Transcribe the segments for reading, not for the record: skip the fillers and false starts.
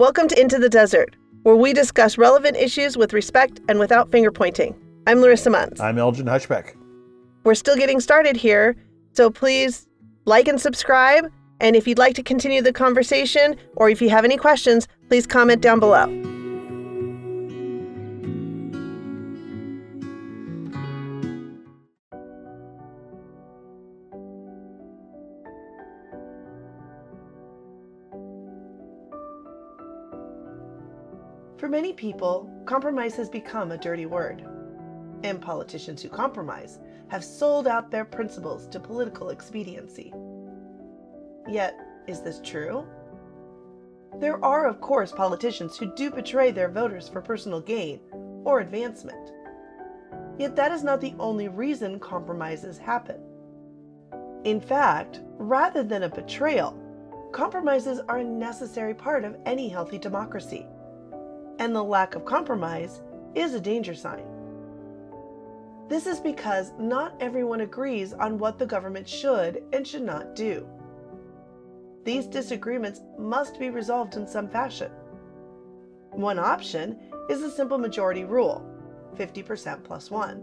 Welcome to Into the Desert, where we discuss relevant issues with respect and without finger-pointing. I'm Larissa Munz. I'm Elgin Hushbeck. We're still getting started here, so please like and subscribe. And if you'd like to continue the conversation, or if you have any questions, please comment down below. For many people, compromise has become a dirty word, and politicians who compromise have sold out their principles to political expediency. Yet, is this true? There are, of course, politicians who do betray their voters for personal gain or advancement. Yet that is not the only reason compromises happen. In fact, rather than a betrayal, compromises are a necessary part of any healthy democracy. And the lack of compromise is a danger sign. This is because not everyone agrees on what the government should and should not do. These disagreements must be resolved in some fashion. One option is the simple majority rule, 50% plus one.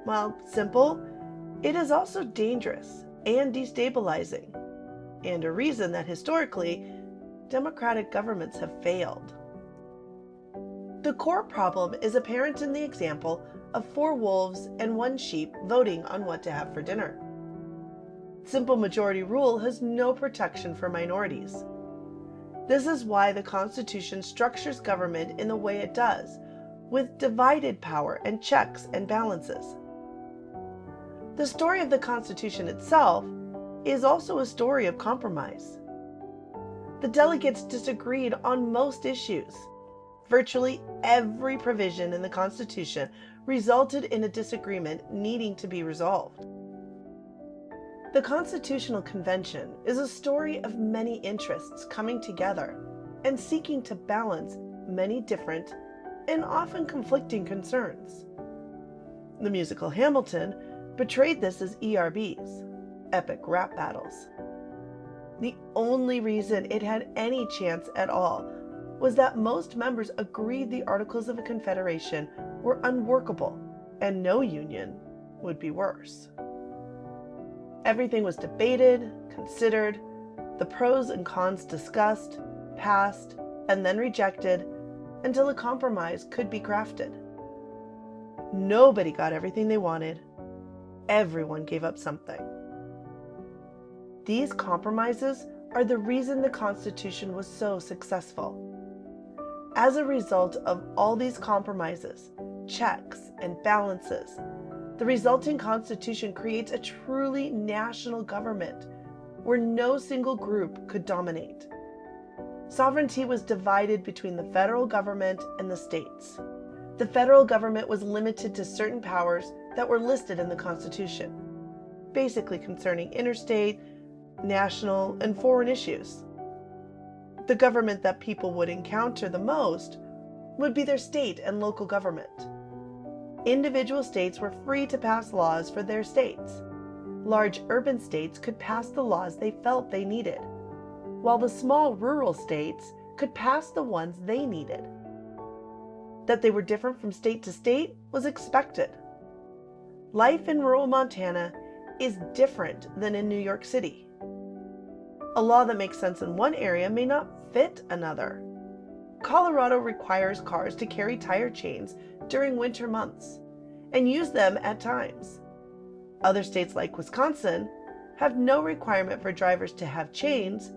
While simple, it is also dangerous and destabilizing, and a reason that historically, democratic governments have failed. The core problem is apparent in the example of 4 wolves and 1 sheep voting on what to have for dinner. Simple majority rule has no protection for minorities. This is why the Constitution structures government in the way it does, with divided power and checks and balances. The story of the Constitution itself is also a story of compromise. The delegates disagreed on most issues. Virtually every provision in the Constitution resulted in a disagreement needing to be resolved. The Constitutional Convention is a story of many interests coming together and seeking to balance many different and often conflicting concerns. The musical Hamilton portrayed this as ERBs, epic rap battles. The only reason it had any chance at all was that most members agreed the Articles of Confederation were unworkable and no union would be worse. Everything was debated, considered, the pros and cons discussed, passed, and then rejected until a compromise could be crafted. Nobody got everything they wanted. Everyone gave up something. These compromises are the reason the Constitution was so successful. As a result of all these compromises, checks, and balances, the resulting Constitution creates a truly national government where no single group could dominate. Sovereignty was divided between the federal government and the states. The federal government was limited to certain powers that were listed in the Constitution, basically concerning interstate, national, and foreign issues. The government that people would encounter the most would be their state and local government. Individual states were free to pass laws for their states. Large urban states could pass the laws they felt they needed, while the small rural states could pass the ones they needed. That they were different from state to state was expected. Life in rural Montana is different than in New York City. A law that makes sense in one area may not fit another. Colorado requires cars to carry tire chains during winter months and use them at times. Other states like Wisconsin have no requirement for drivers to have chains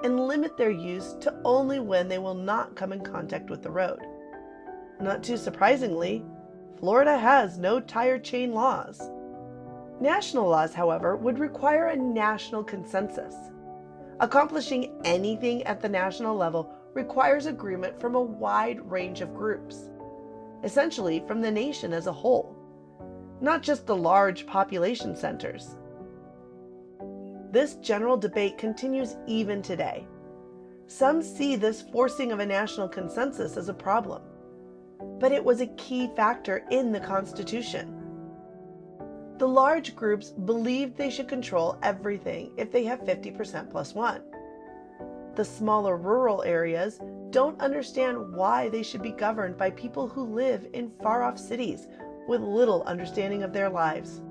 and limit their use to only when they will not come in contact with the road. Not too surprisingly, Florida has no tire chain laws. National laws, however, would require a national consensus. Accomplishing anything at the national level requires agreement from a wide range of groups, essentially from the nation as a whole, not just the large population centers. This general debate continues even today. Some see this forcing of a national consensus as a problem, but it was a key factor in the Constitution. The large groups believed they should control everything if they have 50% plus one. The smaller rural areas don't understand why they should be governed by people who live in far-off cities with little understanding of their lives.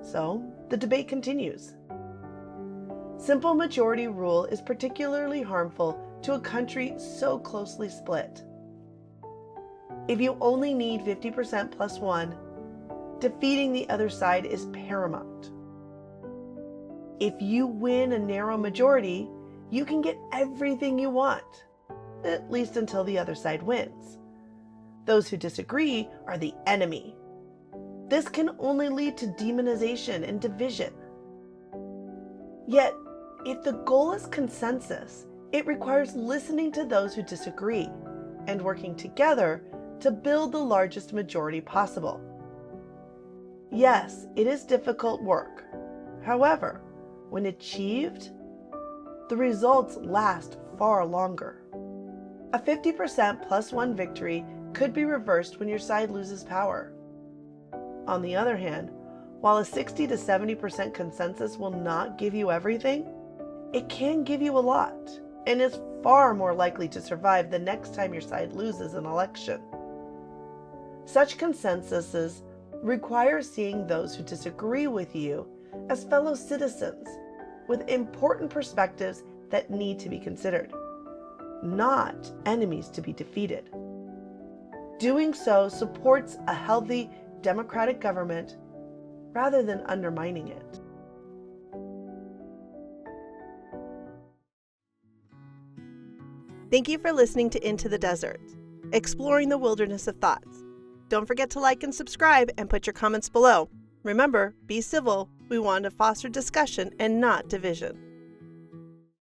So, the debate continues. Simple majority rule is particularly harmful to a country so closely split. If you only need 50% plus one, defeating the other side is paramount. If you win a narrow majority, you can get everything you want, at least until the other side wins. Those who disagree are the enemy. This can only lead to demonization and division. Yet, if the goal is consensus, it requires listening to those who disagree and working together to build the largest majority possible. Yes, it is difficult work. However, when achieved, the results last far longer. A 50% plus one victory could be reversed when your side loses power. On the other hand, while a 60 to 70% consensus will not give you everything, it can give you a lot and is far more likely to survive the next time your side loses an election. Such consensuses require seeing those who disagree with you as fellow citizens with important perspectives that need to be considered, not enemies to be defeated. Doing so supports a healthy democratic government rather than undermining it. Thank you for listening to Into the Desert, exploring the wilderness of thoughts. Don't forget to like and subscribe and put your comments below. Remember, be civil. We want to foster discussion and not division.